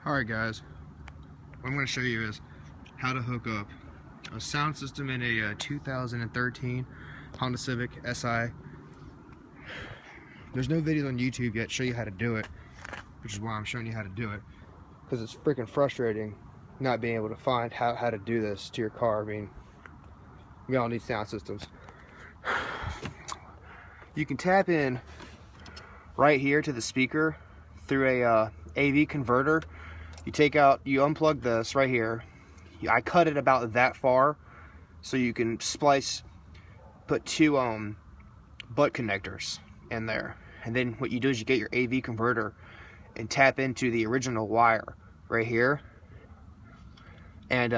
Alright guys, what I'm going to show you is how to hook up a sound system in a 2013 Honda Civic Si. There's no videos on YouTube yet show you how to do it, which is why I'm showing you how to do it, because it's freaking frustrating not being able to find how to do this to your car. I mean, we all need sound systems. You can tap in right here to the speaker through a AV converter. You unplug this right here. I cut it about that far so you can put two butt connectors in there. And then what you do is you get your AV converter and tap into the original wire right here. And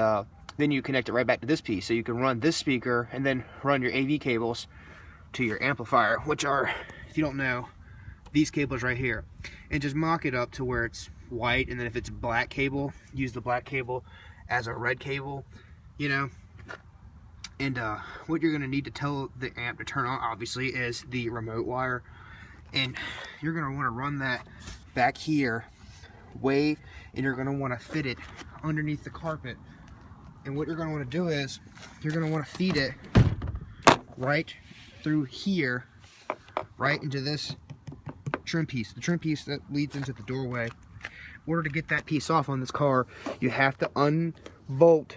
then you connect it right back to this piece. So you can run this speaker and then run your AV cables to your amplifier, which are, if you don't know, these cables right here. And just mock it up to where it's white, and then if it's black cable, use the black cable as a red cable, you know. And what you're going to need to tell the amp to turn on, obviously, is the remote wire. And you're going to want to run that back here and you're going to want to fit it underneath the carpet. And what you're going to want to do is you're going to want to feed it right through here, right into this trim piece, the trim piece that leads into the doorway. In order to get that piece off on this car, you have to unbolt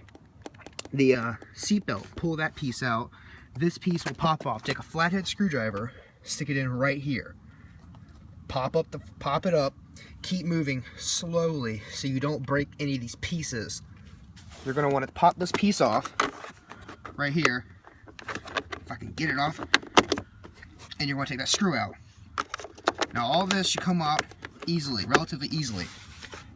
the seatbelt, pull that piece out. This piece will pop off. Take a flathead screwdriver, stick it in right here. Pop it up. Keep moving slowly so you don't break any of these pieces. You're going to want to pop this piece off right here. If I can get it off. And you're going to take that screw out. Now all this should come out easily, relatively easily.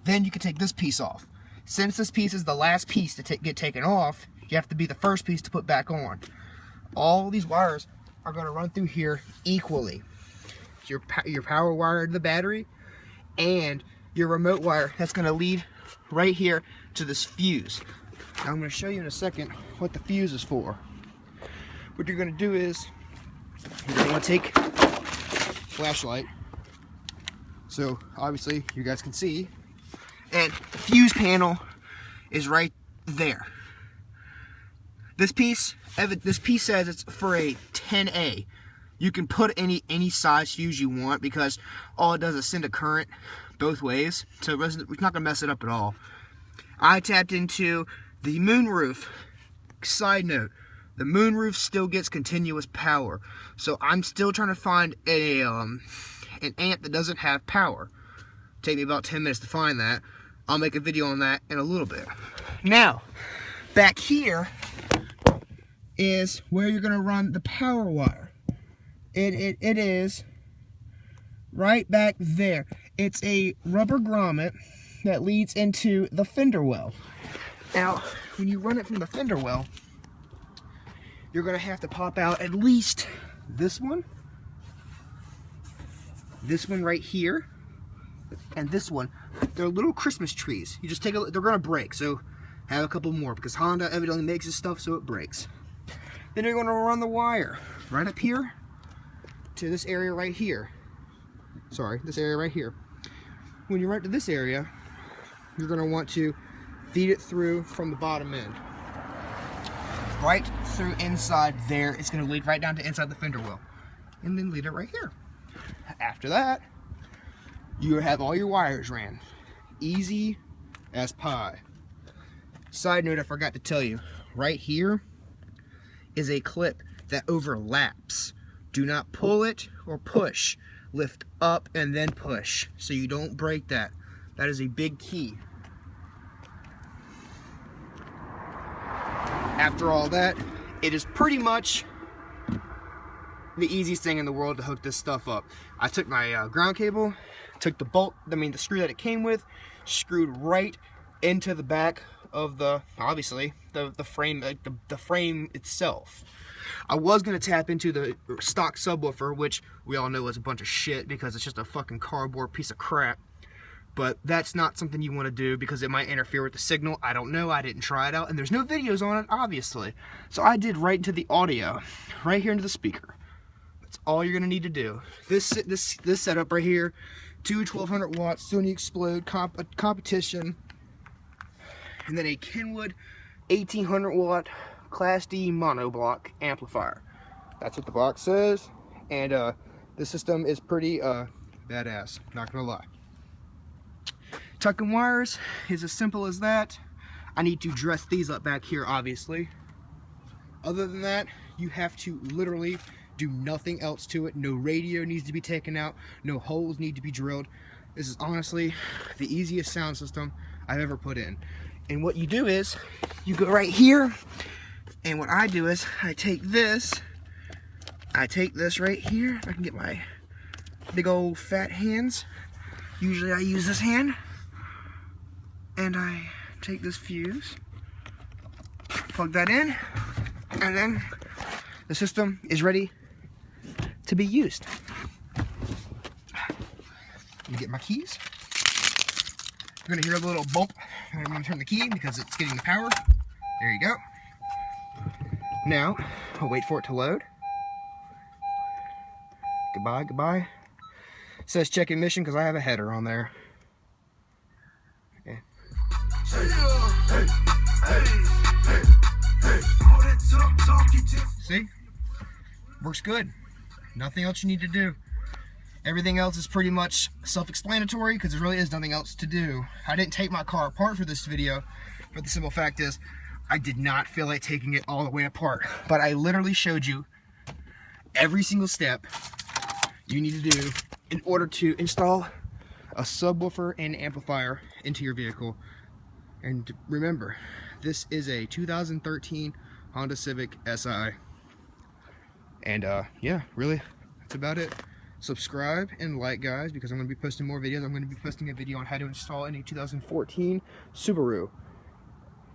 Then you can take this piece off. Since this piece is the last piece to get taken off, you have to be the first piece to put back on. All these wires are going to run through here equally. Your power wire to the battery and your remote wire that's going to lead right here to this fuse. Now I'm going to show you in a second what the fuse is for. What you're going to do is you're going to want to take a flashlight, so obviously you guys can see, and the fuse panel is right there. This piece says it's for a 10A. You can put any size fuse you want because all it does is send a current both ways, so it's not going to mess it up at all. I tapped into the moonroof. Side note, the moonroof still gets continuous power, so I'm still trying to find an amp that doesn't have power. Take me about 10 minutes to find that. I'll make a video on that in a little bit. Now, back here is where you're going to run the power wire. It is right back there. It's a rubber grommet that leads into the fender well. Now, when you run it from the fender well, you're going to have to pop out at least this one right here, and this one. They're little Christmas trees. You just take they're going to break, so have a couple more, because Honda evidently makes this stuff so it breaks. Then you're going to run the wire right up here to this area right here. Sorry, this area right here. When you run to this area, you're going to want to feed it through from the bottom end. Right through inside there. It's going to lead right down to inside the fender well. And then lead it right here. After that, you have all your wires ran. Easy as pie. Side note, I forgot to tell you. Right here is a clip that overlaps. Do not pull it or push. Lift up and then push so you don't break that. That is a big key. After all that, it is pretty much the easiest thing in the world to hook this stuff up. I took my ground cable, took the screw that it came with, screwed right into the back of the frame, the frame itself. I was going to tap into the stock subwoofer, which we all know is a bunch of shit because it's just a fucking cardboard piece of crap. But that's not something you want to do because it might interfere with the signal. I don't know. I didn't try it out. And there's no videos on it, obviously. So I did right into the audio, right here into the speaker. That's all you're going to need to do. This setup right here two 1200 watt Sony Explode competition, and then a Kenwood 1800 watt Class D monoblock amplifier. That's what the box says, and the system is pretty badass, not gonna lie. Tucking wires is as simple as that. I need to dress these up back here, obviously. Other than that, you have to literally do nothing else to it. No radio needs to be taken out, no holes need to be drilled. This is honestly the easiest sound system I've ever put in. And what you do is, you go right here, and what I do is, I take this right here. I can get my big old fat hands. Usually I use this hand, and I take this fuse, plug that in, and then the system is ready to be used. Let me get my keys. You're gonna hear a little bump, and I'm gonna turn the key because it's getting the power. There you go. Now, I'll wait for it to load. Goodbye, goodbye. It says check emission because I have a header on there. Okay. See? Works good. Nothing else you need to do. Everything else is pretty much self-explanatory because there really is nothing else to do. I didn't take my car apart for this video, but the simple fact is I did not feel like taking it all the way apart. But I literally showed you every single step you need to do in order to install a subwoofer and amplifier into your vehicle. And remember, this is a 2013 Honda Civic Si. And yeah, really, that's about it. Subscribe and like, guys, because I'm going to be posting more videos. I'm going to be posting a video on how to install in a 2014 Subaru.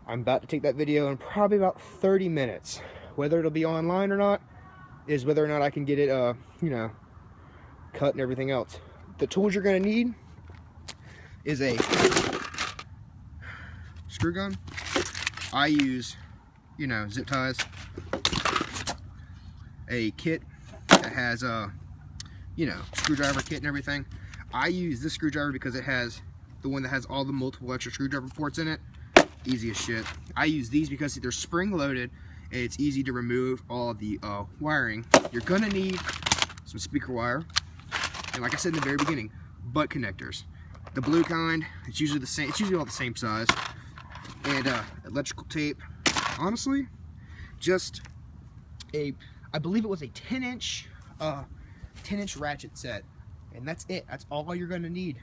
I'm about to take that video in probably about 30 minutes. Whether it'll be online or not is whether or not I can get it, you know, cut and everything else. The tools you're going to need is a screw gun. I use, you know, zip ties. A kit that has you know, screwdriver kit and everything. I use this screwdriver because it has the one that has all the multiple extra screwdriver ports in it. Easy as shit. I use these because they're spring loaded and it's easy to remove all the wiring. You're gonna need some speaker wire, and like I said in the very beginning, butt connectors. The blue kind, it's usually the same. It's usually all the same size. And electrical tape. Honestly, just a, I believe it was a 10-inch ratchet set, and that's it. That's all you're gonna need.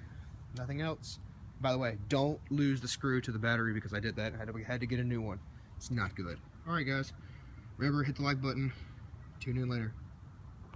Nothing else. By the way, don't lose the screw to the battery because I did that. I had to get a new one. It's not good. All right, guys. Remember, hit the like button. Tune in later.